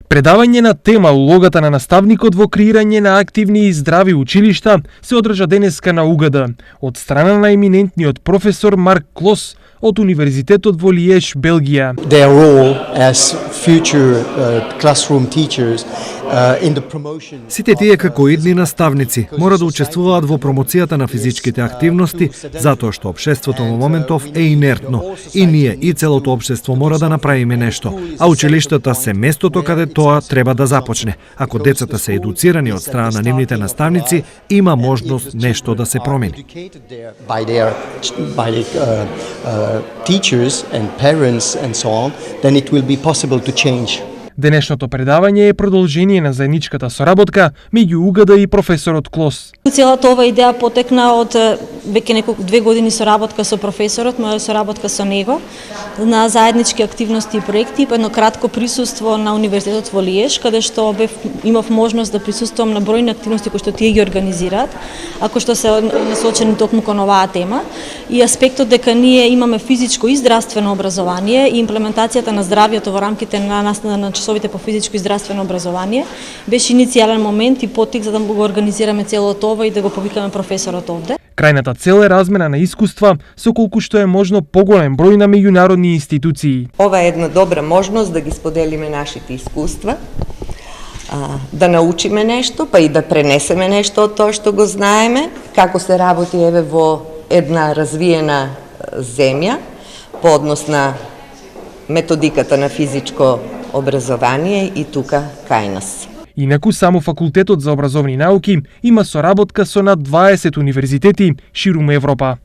Предавање на тема улогата на наставникот во креирање на активни и здрави училишта се одржа денеска на УГД од страна на еминентниот професор Марк Клос од Универзитетот во Лиеж, Белгија. Their role as future classroom teachers in the promotion. Сите тие како идни наставници мора да учествуваат во промоцијата на физичките активности, затоа што општеството во моментов е инертно и ние и целото општество мора да направиме нешто, а училиштата се местото каде тоа треба да започне. Ако децата се едуцирани од страна на нивните наставници, има можност нешто да се промени. Teachers and parents and so on, then it will be possible to change. Денешното предавање е продолжение на заедничката соработка меѓу УГД и професорот Клос. Целата ова идеја потекна од веќе 2 години соработка со професорот, моја соработка со него на заеднички активности и проекти, едно кратко присуство на Универзитетот во Лиеж, каде што имав можност да присуствувам на бројни активности кои што тие ги организираат, а кои што се насочени токму кон оваа тема, и аспектот дека ние имаме физичко и здравствено образование и имплементацијата на здравјето во рамките на часовите по физичко и здравствено образование беше иницијален момент и потик за да го организираме целото ова и да го повикаме професорот овде. Крајната цел е размена на искуства со колку што е можно поголем број на меѓународни институции. Ова е една добра можност да ги споделиме нашите искуства, да научиме нешто, па и да пренесеме нешто од тоа што го знаеме, како се работи еве во една развиена земја по однос на методиката на физичко образование и тука кај нас. Инаку само Факултетот за образовни науки има соработка со над 20 универзитети ширум Европа.